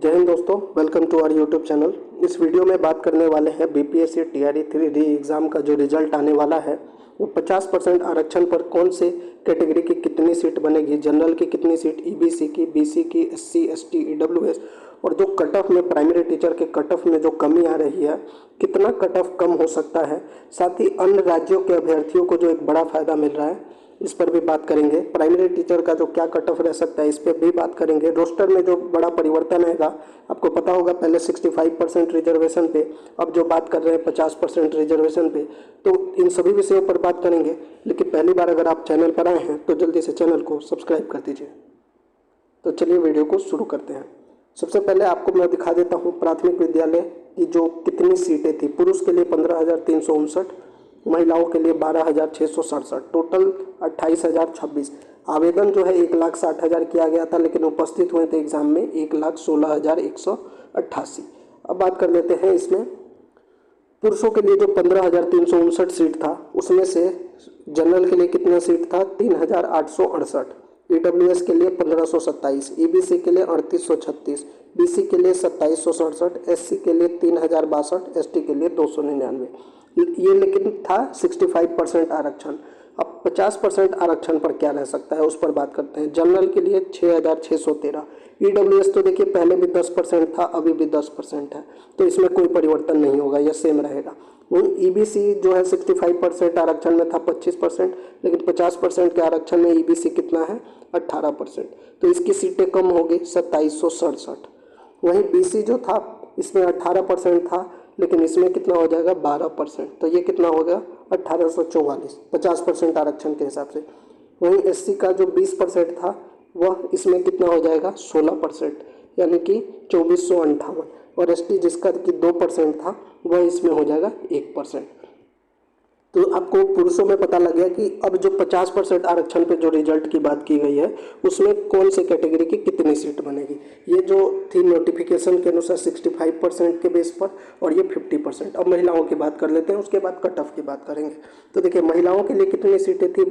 जय हिंद दोस्तों, welcome to our YouTube channel. इस वीडियो में बात करने वाले हैं बीपीएससी टीआरई 3 री एग्ज़ाम का जो रिजल्ट आने वाला है वो 50% आरक्षण पर कौन से कैटेगरी की कितनी सीट बनेगी, जनरल की कितनी सीट, ईबीसी की, बीसी की, एससी, एसटी, ईडब्ल्यूएस और जो कट ऑफ में प्राइमरी टीचर के कट ऑफ में जो कमी आ रही है कितना कट ऑफ कम हो सकता है। साथ ही अन्य राज्यों के अभ्यर्थियों को जो एक बड़ा फ़ायदा मिल रहा है इस पर भी बात करेंगे। प्राइमरी टीचर का जो क्या कट ऑफ रह सकता है इस पर भी बात करेंगे। रोस्टर में जो बड़ा परिवर्तन आएगा, आपको पता होगा पहले 65% रिजर्वेशन पे, अब जो बात कर रहे हैं 50% रिजर्वेशन पे, तो इन सभी विषयों पर बात करेंगे। लेकिन पहली बार अगर आप चैनल पर आए हैं तो जल्दी से चैनल को सब्सक्राइब कर दीजिए। तो चलिए वीडियो को शुरू करते हैं। सबसे पहले आपको मैं दिखा देता हूँ प्राथमिक विद्यालय की जो कितनी सीटें थी। पुरुष के लिए 15,359, महिलाओं के लिए 12,667, टोटल 28,026। आवेदन जो है 1,60,000 किया गया था, लेकिन उपस्थित हुए थे एग्जाम में 1,16,188। अब बात कर लेते हैं इसमें पुरुषों के लिए जो 15,359 सीट था उसमें से जनरल के लिए कितना सीट था 3,868, ईडब्ल्यूएस के लिए 1,527, ईबीसी के लिए 3,836, बीसी के लिए 2,767, एससी के लिए 3,062, एसटी के लिए 299। ये लेकिन था 65% आरक्षण। अब 50% आरक्षण पर क्या रह सकता है उस पर बात करते हैं। जनरल के लिए 6,613, ईडब्ल्यूएस तो देखिए पहले भी 10% था, अभी भी 10% है, तो इसमें कोई परिवर्तन नहीं होगा, यह सेम रहेगा। ईबीसी जो है 65% आरक्षण में था 25%, लेकिन 50% के आरक्षण में ईबीसी कितना है 18%, तो इसकी सीटें कम होगी 2,767। वहीं बीसी जो था इसमें 18% था, लेकिन इसमें कितना हो जाएगा 12%, तो ये कितना हो गया 1,844, 50% आरक्षण के हिसाब से। वहीं एससी का जो 20% था वह इसमें कितना हो जाएगा 16%, यानी कि 2,458, और एसटी जिसका कि 2% था वह इसमें हो जाएगा 1%। तो आपको पुरुषों में पता लग गया कि अब जो 50% आरक्षण पे जो रिजल्ट की बात की गई है उसमें कौन से कैटेगरी की कितनी सीट बनेगी। ये जो थी नोटिफिकेशन के अनुसार 65% के बेस पर, और ये 50%। अब महिलाओं की बात कर लेते हैं, उसके बाद कट ऑफ की बात करेंगे। तो देखिए महिलाओं के लिए कितनी सीटें थी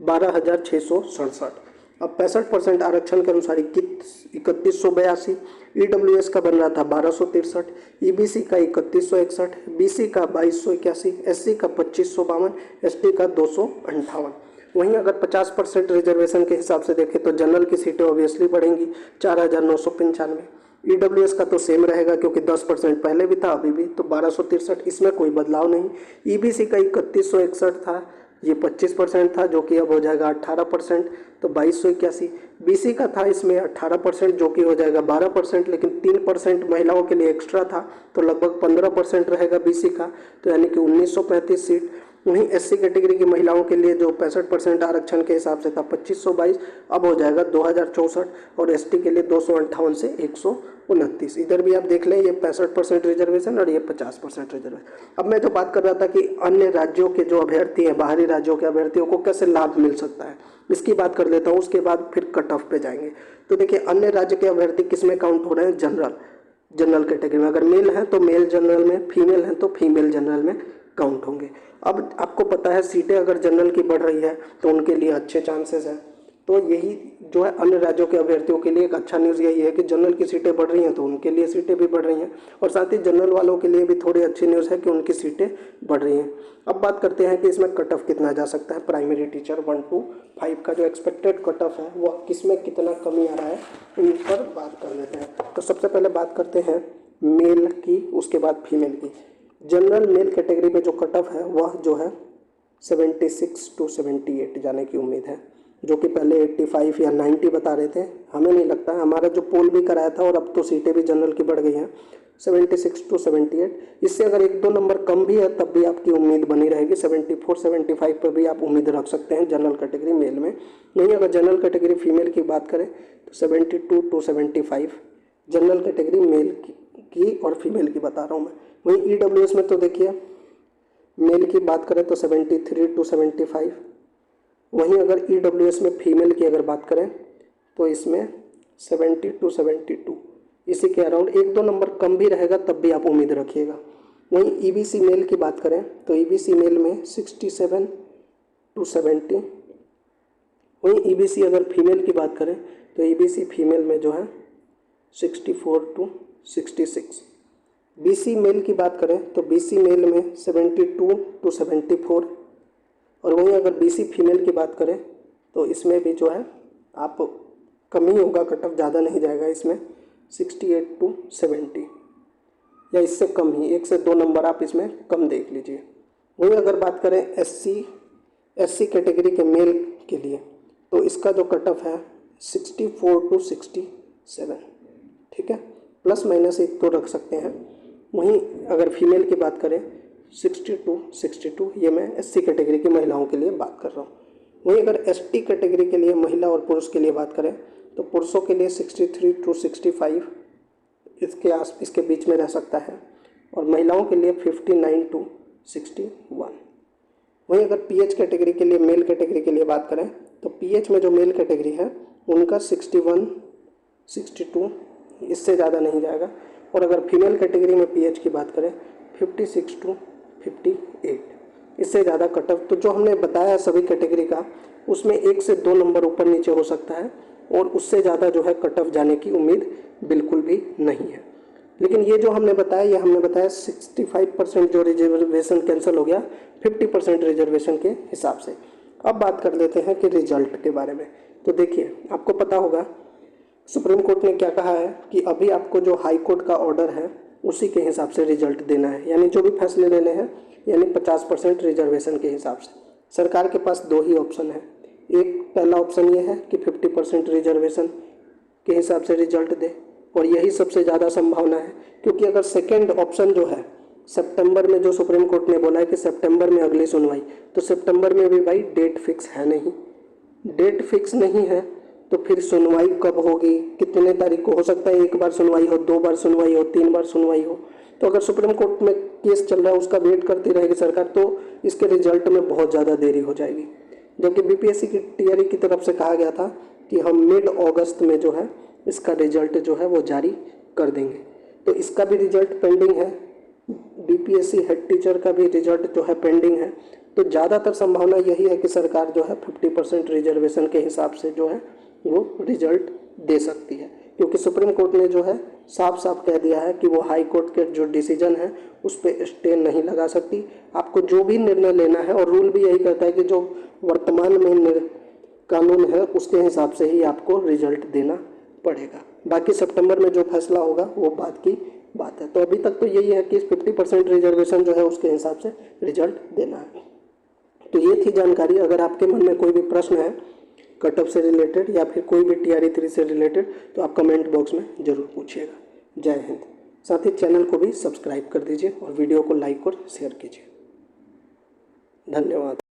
12,667। अब 65% आरक्षण के अनुसार 3182, ईडब्ल्यूएस का बन रहा था 1263, ईबीसी का 3161, बीसी का 2281, एससी का 2552, एसटी का 258। वहीं अगर 50% रिजर्वेशन के हिसाब से देखें तो जनरल की सीटें ऑब्वियसली बढ़ेंगी 4,995, ईडब्ल्यूएस का तो सेम रहेगा क्योंकि 10% पहले भी था अभी भी, तो 1263, इसमें कोई बदलाव नहीं। ईबीसी का 3161 था, ये 25% था जो कि अब हो जाएगा 18%, तो 2,281। बीसी का था इसमें 18% जो कि हो जाएगा 12%, लेकिन 3% महिलाओं के लिए एक्स्ट्रा था, तो लगभग 15% रहेगा बीसी का, तो यानी कि 1,935 सीट। वहीं एससी कैटेगरी की महिलाओं के लिए जो 65% आरक्षण के हिसाब से था 2,522, अब हो जाएगा 2,064, और एसटी के लिए 258 से 129। इधर भी आप देख लें, ये 65% रिजर्वेशन और ये 50% रिजर्वेशन। अब मैं जो बात कर रहा था कि अन्य राज्यों के जो अभ्यर्थी हैं, बाहरी राज्यों के अभ्यर्थियों को कैसे लाभ मिल सकता है, इसकी बात कर लेता हूँ, उसके बाद फिर कट ऑफ पे जाएंगे। तो देखिए अन्य राज्य के अभ्यर्थी किस में काउंट हो रहे हैं, जनरल कैटेगरी में। अगर मेल हैं तो मेल जनरल में, फीमेल हैं तो फीमेल जनरल में काउंट होंगे। अब आपको पता है सीटें अगर जनरल की बढ़ रही है तो उनके लिए अच्छे चांसेस हैं, तो यही जो है अन्य राज्यों के अभ्यर्थियों के लिए एक अच्छा न्यूज़ यही है कि जनरल की सीटें बढ़ रही हैं तो उनके लिए सीटें भी बढ़ रही हैं, और साथ ही जनरल वालों के लिए भी थोड़ी अच्छी न्यूज़ है कि उनकी सीटें बढ़ रही हैं। अब बात करते हैं कि इसमें कट ऑफ कितना जा सकता है। प्राइमरी टीचर 1 to 5 का जो एक्सपेक्टेड कट ऑफ है वह किस में कितना कमी आ रहा है, इन पर बात कर लेते हैं। तो सबसे पहले बात करते हैं मेल की, उसके बाद फीमेल की। जनरल मेल कैटेगरी में जो कट ऑफ है वह जो है 76 to 78 जाने की उम्मीद है, जो कि पहले 85 या 90 बता रहे थे। हमें नहीं लगता है, हमारा जो पोल भी कराया था और अब तो सीटें भी जनरल की बढ़ गई हैं 76 to 78। इससे अगर 1-2 नंबर कम भी है तब भी आपकी उम्मीद बनी रहेगी। 74-75 पर भी आप उम्मीद रख सकते हैं जनरल कैटेगरी मेल में। नहीं, अगर जनरल कैटेगरी फीमेल की बात करें तो 72 to 75 जनरल कैटेगरी मेल की और फीमेल की बता रहा हूँ मैं। वहीं ईडब्ल्यूएस में तो देखिए मेल की बात करें तो 73 to 75। वहीं अगर ईडब्ल्यूएस में फीमेल की अगर बात करें तो इसमें 70 to 72, इसी के अराउंड 1-2 नंबर कम भी रहेगा तब भी आप उम्मीद रखिएगा। वहीं ईबीसी मेल की बात करें तो ईबीसी मेल में 67 to 70। वहीं ईबीसी अगर फीमेल की बात करें तो ईबीसी फीमेल में जो है 64 to 66। BC मेल की बात करें तो BC मेल में 72 to 74, और वहीं अगर BC फीमेल की बात करें तो इसमें भी जो है आप कम ही होगा, कट ऑफ ज़्यादा नहीं जाएगा इसमें, 68 to 70 या इससे कम ही, 1 से 2 नंबर आप इसमें कम देख लीजिए। वहीं अगर बात करें SC कैटेगरी के मेल के लिए तो इसका जो कट ऑफ है 64 to 67, ठीक है, प्लस माइनस 1 तो रख सकते हैं। वहीं अगर फीमेल की बात करें 60 to 62, ये मैं SC कैटेगरी की महिलाओं के लिए बात कर रहा हूँ। वहीं अगर ST कैटेगरी के लिए महिला और पुरुष के लिए बात करें तो पुरुषों के लिए 63 to 65 इसके बीच में रह सकता है, और महिलाओं के लिए 59 to 61। वहीं अगर PH कैटेगरी के लिए, मेल कैटेगरी के लिए बात करें तो PH में जो मेल कैटेगरी है उनका 61, 62, इससे ज़्यादा नहीं जाएगा। और अगर फीमेल कैटेगरी में PH की बात करें 56 to 58, इससे ज़्यादा कट ऑफ तो जो हमने बताया सभी कैटेगरी का, उसमें 1 से 2 नंबर ऊपर नीचे हो सकता है, और उससे ज़्यादा जो है कट ऑफ जाने की उम्मीद बिल्कुल भी नहीं है। लेकिन ये जो हमने बताया, ये हमने बताया 65% जो रिजर्वेशन कैंसिल हो गया 50% रिजर्वेशन के हिसाब से। अब बात कर लेते हैं कि रिजल्ट के बारे में। तो देखिए, आपको पता होगा सुप्रीम कोर्ट ने क्या कहा है कि अभी आपको जो हाई कोर्ट का ऑर्डर है उसी के हिसाब से रिजल्ट देना है, यानी जो भी फैसले लेने हैं, यानी 50% रिजर्वेशन के हिसाब से। सरकार के पास 2 ही ऑप्शन है। एक पहला ऑप्शन ये है कि 50% रिजर्वेशन के हिसाब से रिजल्ट दे, और यही सबसे ज़्यादा संभावना है, क्योंकि अगर सेकेंड ऑप्शन जो है सितंबर में, जो सुप्रीम कोर्ट ने बोला है कि सितंबर में अगली सुनवाई, तो सितंबर में भी भाई डेट फिक्स है नहीं। डेट फिक्स नहीं है तो फिर सुनवाई कब होगी, कितने तारीख को हो सकता है, 1 बार सुनवाई हो, 2 बार सुनवाई हो, 3 बार सुनवाई हो। तो अगर सुप्रीम कोर्ट में केस चल रहा है उसका वेट करती रहेगी सरकार, तो इसके रिजल्ट में बहुत ज़्यादा देरी हो जाएगी। जबकि BPSC की तैयारी की तरफ से कहा गया था कि हम मिड अगस्त में जो है इसका रिजल्ट जो है वो जारी कर देंगे। तो इसका भी रिजल्ट पेंडिंग है, BPSC हेड टीचर का भी रिजल्ट जो है पेंडिंग है। तो ज़्यादातर संभावना यही है कि सरकार जो है 50% रिजर्वेशन के हिसाब से जो है वो रिजल्ट दे सकती है, क्योंकि सुप्रीम कोर्ट ने जो है साफ साफ कह दिया है कि वो हाई कोर्ट के जो डिसीजन है उस पर स्टे नहीं लगा सकती। आपको जो भी निर्णय लेना है, और रूल भी यही कहता है कि जो वर्तमान में कानून है उसके हिसाब से ही आपको रिजल्ट देना पड़ेगा। बाकी सितंबर में जो फैसला होगा वो बात की बात है। तो अभी तक तो यही है कि 50% रिजर्वेशन जो है उसके हिसाब से रिजल्ट देना है। तो ये थी जानकारी। अगर आपके मन में कोई भी प्रश्न है कट ऑफ से रिलेटेड या फिर कोई भी TRE 3 से रिलेटेड, तो आप कमेंट बॉक्स में ज़रूर पूछिएगा। जय हिंद। साथ ही चैनल को भी सब्सक्राइब कर दीजिए और वीडियो को लाइक और शेयर कीजिए। धन्यवाद।